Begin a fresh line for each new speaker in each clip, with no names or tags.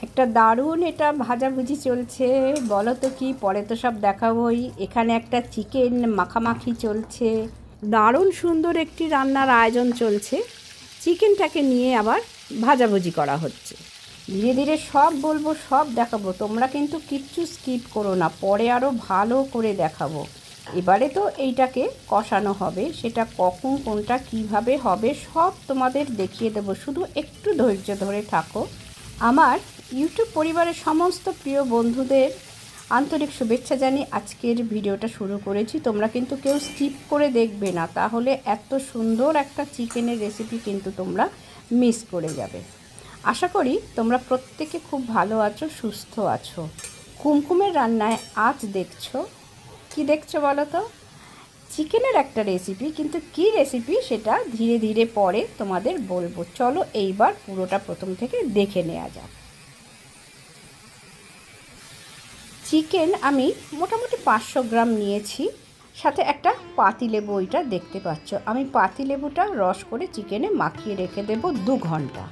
একটা দারুণ এটা ভাজাভুজি চলছে। বলো তো কি, পরে তো সব দেখাবোই। এখানে একটা চিকেন মাখামাখি চলছে, দারুণ সুন্দর একটি রান্নার আয়োজন চলছে। চিকেনটাকে নিয়ে আবার ভাজাভুজি করা হচ্ছে। ধীরে ধীরে সব বলবো, সব দেখাবো, তোমরা কিন্তু কিচ্ছু স্কিপ করো না, পরে আরও ভালো করে দেখাবো। এবারে তো এইটাকে কষানো হবে, সেটা কখন কোনটা কিভাবে হবে সব তোমাদের দেখিয়ে দেবো, শুধু একটু ধৈর্য ধরে থাকো। আমার ইউটিউব পরিবারের সমস্ত প্রিয় বন্ধুদের আন্তরিক শুভেচ্ছা জানিয়ে আজকের ভিডিওটা শুরু করেছি। তোমরা কিন্তু কেউ স্কিপ করে দেখবে না, তাহলে এত সুন্দর একটা চিকেনের রেসিপি কিন্তু তোমরা মিস করে যাবে। আশা করি তোমরা প্রত্যেকে খুব ভালো আছো, সুস্থ আছো। কুমকুমের রান্নায় আজ দেখছো, কি দেখছো বলো তো? চিকেনের একটা রেসিপি, কিন্তু কি রেসিপি সেটা ধীরে ধীরে পরে তোমাদের বলবো। চলো এইবার পুরোটা প্রথম থেকে দেখে নেওয়া যাক। চিকেন আমি মোটামুটি 500 গ্রাম নিয়েছি, সাথে একটা পাতিলেবু, ওইটা দেখতে পাচ্ছ। আমি পাতিলেবুটা রস করে চিকেনে মাখিয়ে রেখে দেব 2 ঘন্টা।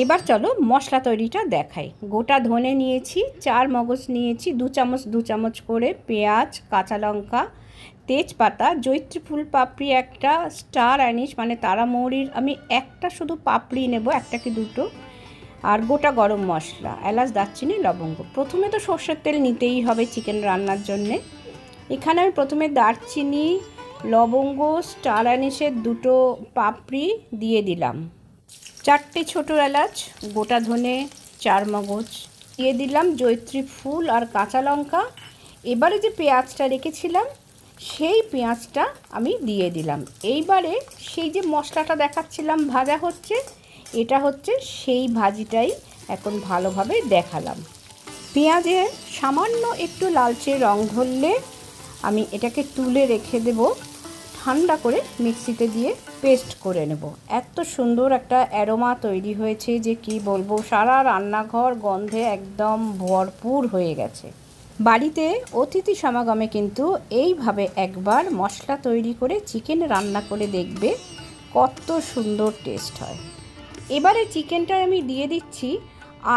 এবার চলো মশলা তৈরিটা দেখাই। গোটা ধনে নিয়েছি, 4 মগজ নিয়েছি, 2 চামচ করে পেঁয়াজ, কাঁচা লঙ্কা, তেজপাতা, জয়িত্রী ফুল পাপড়ি একটা, স্টার অ্যানিস মানে তারামৌরির আমি একটা শুধু পাপড়ি নেব, একটা কি দুটো, আর গোটা গরম মশলা, এলাচ, দারচিনি, লবঙ্গ। প্রথমে তো সর্ষের তেল নিতেই হবে চিকেন রান্নার জন্যে। এখানে আমি প্রথমে দারচিনি, লবঙ্গ, স্টার অ্যানিসের 2 পাপড়ি দিয়ে দিলাম, 4টে ছোটো এলাচ, গোটা ধনে, 4 মগজ দিয়ে দিলাম, জয়িত্রী ফুল আর কাঁচা লঙ্কা। এবারে যে পেঁয়াজটা রেখেছিলাম সেই পেঁয়াজটা আমি দিয়ে দিলাম। এইবারে সেই যে মশলাটা দেখাচ্ছিলাম ভাজা হচ্ছে, এটা হচ্ছে সেই ভাজিটাই এখন ভালোভাবে দেখালাম। পেঁয়াজে সামান্য একটু লালচে রং ধরলে আমি এটাকে তুলে রেখে দেব, ঠান্ডা করে মিক্সিতে দিয়ে পেস্ট করে নেব। এত সুন্দর একটা অ্যারোমা তৈরি হয়েছে যে কি বলবো, সারা রান্নাঘর গন্ধে একদম ভরপুর হয়ে গেছে। বাড়িতে অতিথি সমাগমে কিন্তু এইভাবে একবার মশলা তৈরি করে চিকেন রান্না করে দেখবে, কত সুন্দর টেস্ট হয়। এবারে চিকেনটায় আমি দিয়ে দিচ্ছি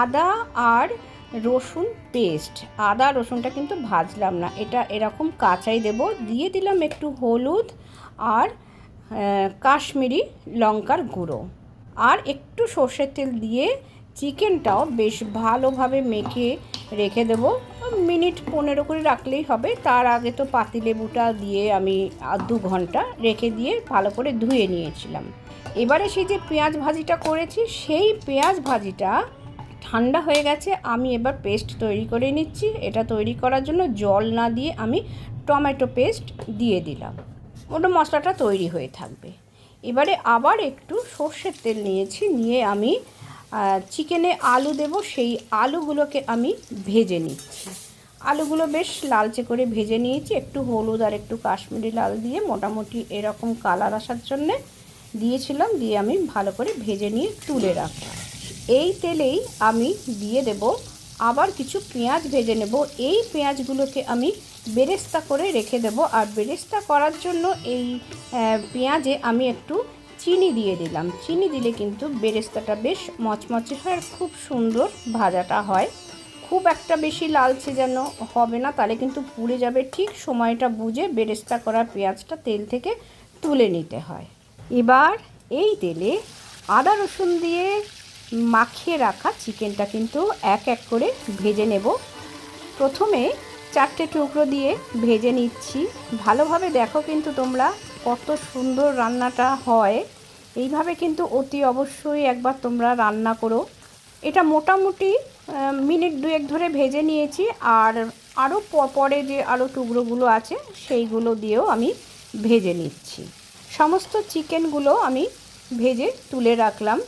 আদা আর রসুন পেস্ট। আদা রসুনটা কিন্তু ভাজলাম না, এটা এরকম কাঁচাই দেব। দিয়ে দিলাম একটু হলুদ আর কাশ্মীরি লঙ্কার গুঁড়ো, আর একটু সর্ষের তেল দিয়ে চিকেনটাও বেশ ভালোভাবে মেখে রেখে দেবো। মিনিট 15 করে রাখলেই হবে। তার আগে তো পাতিলেবুটা দিয়ে আমি 2 ঘন্টা রেখে দিয়ে ভালো করে ধুয়ে নিয়েছিলাম। এবারে সেই যে পেঁয়াজ ভাজিটা করেছি, সেই পেঁয়াজ ভাজিটা ঠান্ডা হয়ে গেছে। আমি এবার পেস্ট তৈরি করে নিচ্ছি। এটা তৈরি করার জন্য জল না দিয়ে আমি টমেটো পেস্ট দিয়ে দিলাম, ওটা মশলাটা তৈরি হয়ে থাকবে। এবারে আবার একটু সর্ষের তেল নিয়েছি, নিয়ে আমি চিকেনে আলু দেব। সেই আলুগুলোকে আমি ভেজে নিচ্ছি। আলুগুলো বেশ লালচে করে ভেজে নিয়েছি, একটু হলুদ আর একটু কাশ্মীরি লাল দিয়ে মোটামুটি এরকম কালার আসার জন্যে দিয়েছিলাম। দিয়ে আমি ভালো করে ভেজে নিয়ে তুলে রাখলাম। এই তেলেই আমি দিয়ে দেব আবার কিছু পেঁয়াজ ভেজে নেব। এই পেঁয়াজগুলোকে আমি বেরেস্তা করে রেখে দেব। আর বেরেস্তা করার জন্য এই পেঁয়াজে আমি একটু চিনি দিয়ে দিলাম। চিনি দিলে কিন্তু বেরেস্তাটা বেশ মচমচে হয় আর খুব সুন্দর ভাজাটা হয়। খুব একটা বেশি লালচে যেন হবে না, তাহলে কিন্তু পুড়ে যাবে। ঠিক সময়টা বুঝে বেরেস্তা করা পেঁয়াজটা তেল থেকে তুলে নিতে হয়। এবার এই তেলে আদা রসুন দিয়ে মাখিয়ে রাখা চিকেনটা কিন্তু এক এক করে ভেজে নেব। প্রথমে 4টে টুকরো দিয়ে ভেজে নিচ্ছি। ভালোভাবে দেখো কিন্তু তোমরা কত সুন্দর রান্নাটা হয়। এইভাবে কিন্তু অতি অবশ্যই একবার তোমরা রান্না করো। এটা মোটামুটি মিনিট 2 ধরে ভেজে নিয়েছি। আর আরও পরে যে আরও টুকরোগুলো আছে সেইগুলো দিয়েও আমি ভেজে নিচ্ছি। সমস্ত চিকেনগুলো আমি ভেজে তুলে রাখলাম।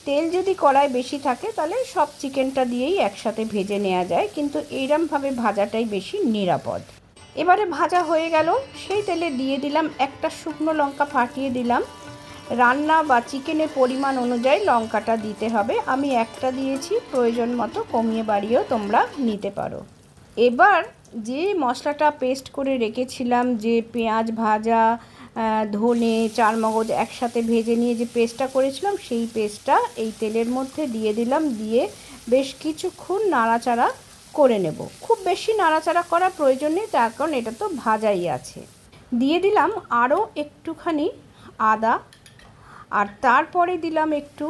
তেল যদি কড়ায় বেশি থাকে তাহলে সব চিকেনটা দিয়েই একসাথে ভেজে নেওয়া যায়, কিন্তু এইরকমভাবে ভাজাটাই বেশি নিরাপদ। এবারে ভাজা হয়ে গেল, সেই তেলে দিয়ে দিলাম একটা শুকনো লঙ্কা ফাটিয়ে দিলাম। রান্না বা চিকেনের পরিমাণ অনুযায়ী লঙ্কাটা দিতে হবে। আমি একটা দিয়েছি, প্রয়োজন মতো কমিয়ে বাড়িয়েও তোমরা নিতে পারো। এবার যে মশলাটা পেস্ট করে রেখেছিলাম, যে পেঁয়াজ ভাজা, ধনে চারমগজ একসাথে ভেজে নিয়ে যে পেস্টটা করেছিলাম সেই পেস্টটা এই তেলের মধ্যে দিয়ে দিলাম। দিয়ে বেশ কিছুক্ষণ নাড়াচাড়া করে নেব। খুব বেশি নাড়াচাড়া করার প্রয়োজন নেই, তার কারণ এটা তো ভাজাই আছে। দিয়ে দিলাম আরও একটুখানি আদা, আর তারপরে দিলাম একটু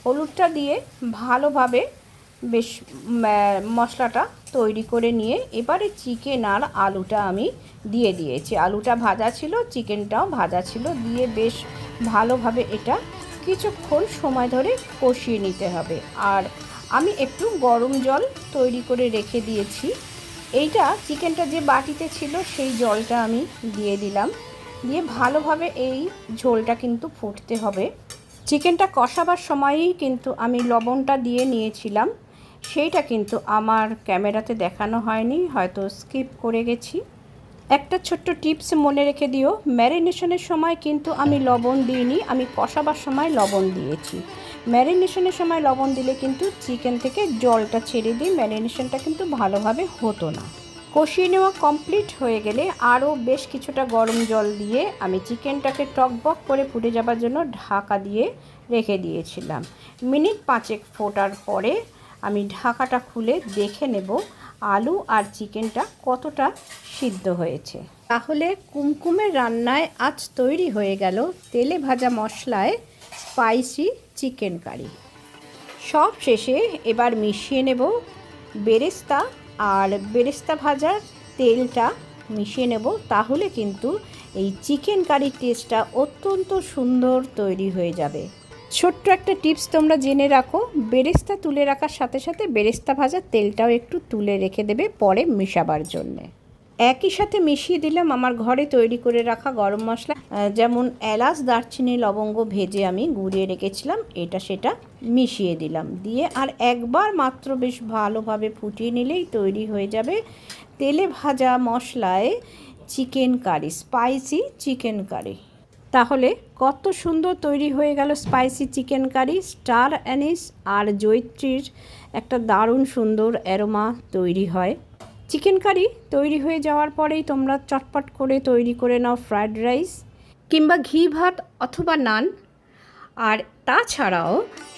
হলুদটা দিয়ে ভালোভাবে বেশ মশলাটা তৈরি করে নিয়ে এবারে চিকেন আর আলুটা আমি দিয়ে দিয়েছি। আলুটা ভাজা ছিল, চিকেনটাও ভাজা ছিল, দিয়ে বেশ ভালোভাবে এটা কিছুক্ষণ সময় ধরে কষিয়ে নিতে হবে। আর আমি একটু গরম জল তৈরি করে রেখে দিয়েছি। এইটা চিকেনটা যে বাটিতে ছিল সেই জলটা আমি দিয়ে দিলাম। দিয়ে ভালোভাবে এই ঝোলটা কিন্তু ফুটতে হবে। চিকেনটা কষাবার সময়ই কিন্তু আমি লবণটা দিয়ে নিয়েছিলাম, সেইটা কিন্তু আমার ক্যামেরাতে দেখানো হয়নি, হয়তো স্কিপ করে গেছি। একটা ছোট্ট টিপস মনে রেখে দিও, ম্যারিনেশনের সময় কিন্তু আমি লবণ দিইনি, আমি কষাবার সময় লবণ দিয়েছি। ম্যারিনেশনের সময় লবণ দিলে কিন্তু চিকেন থেকে জলটা ছেড়ে দিই, ম্যারিনেশনটা কিন্তু ভালোভাবে হতো না। কষিয়ে নেওয়া কমপ্লিট হয়ে গেলে আরও বেশ কিছুটা গরম জল দিয়ে আমি চিকেনটাকে টকবক করে ফুটে যাবার জন্য ঢাকা দিয়ে রেখে দিয়েছিলাম। মিনিট 5 ফোটার পরে আমি ঢাকাটা খুলে দেখে নেব আলু আর চিকেনটা কতটা সিদ্ধ হয়েছে। তাহলে কুমকুমের রান্নায় আজ তৈরি হয়ে গেল তেলে ভাজা মশলায় স্পাইসি চিকেন কারি। সব শেষে এবার মিশিয়ে নেব বেরেস্তা, আর বেরেস্তা ভাজার তেলটা মিশিয়ে নেব। তাহলে কিন্তু এই চিকেন কারির টেস্টটা অত্যন্ত সুন্দর তৈরি হয়ে যাবে। ছোট্ট একটা টিপস তোমরা জেনে রাখো, বেরেস্তা তুলে রাখার সাথে সাথে বেরেস্তা ভাজার তেলটাও একটু তুলে রেখে দেবে পরে মেশাবার জন্যে। একই সাথে মিশিয়ে দিলাম আমার ঘরে তৈরি করে রাখা গরম মশলা, যেমন এলাচ, দারচিনি, লবঙ্গ ভেজে আমি গুঁড়িয়ে রেখেছিলাম, এটা সেটা মিশিয়ে দিলাম। দিয়ে আর একবার মাত্র বেশ ভালোভাবে ফুটিয়ে নিলেই তৈরি হয়ে যাবে তেলে ভাজা মশলায় chicken curry, spicy chicken curry. তাহলে কত সুন্দর তৈরি হয়ে গেল spicy chicken curry. Star anise আর জয়িত্রীর একটা দারুণ সুন্দর অ্যারোমা তৈরি হয়। চিকেন কারি তৈরি হয়ে যাওয়ার পরেই তোমরা চটপট করে তৈরি করে নাও ফ্রায়েড রাইস কিংবা ঘি ভাত অথবা নান। আর তাছাড়াও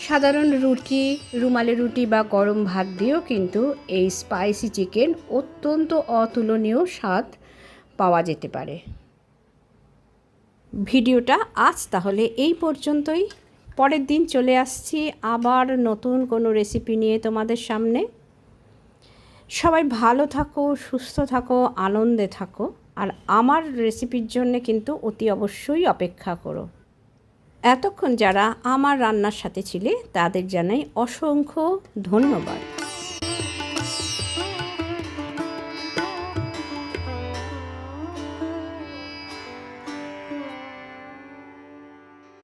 সাধারণ রুটি, রুমালি রুটি বা গরম ভাত দিয়েও কিন্তু এই স্পাইসি চিকেন অত্যন্ত অতুলনীয় স্বাদ পাওয়া যেতে পারে। ভিডিওটা আজ তাহলে এই পর্যন্তই। পরের দিন চলে আসছি আবার নতুন কোনো রেসিপি নিয়ে তোমাদের সামনে। সবাই ভালো থাকো, সুস্থ থাকো, আনন্দে থাকো। আর আমার রেসিপির জন্য কিন্তু অতি অবশ্যই অপেক্ষা করো। এতক্ষণ যারা আমার রান্নার সাথে ছিলে তাদের জানাই অসংখ্য ধন্যবাদ।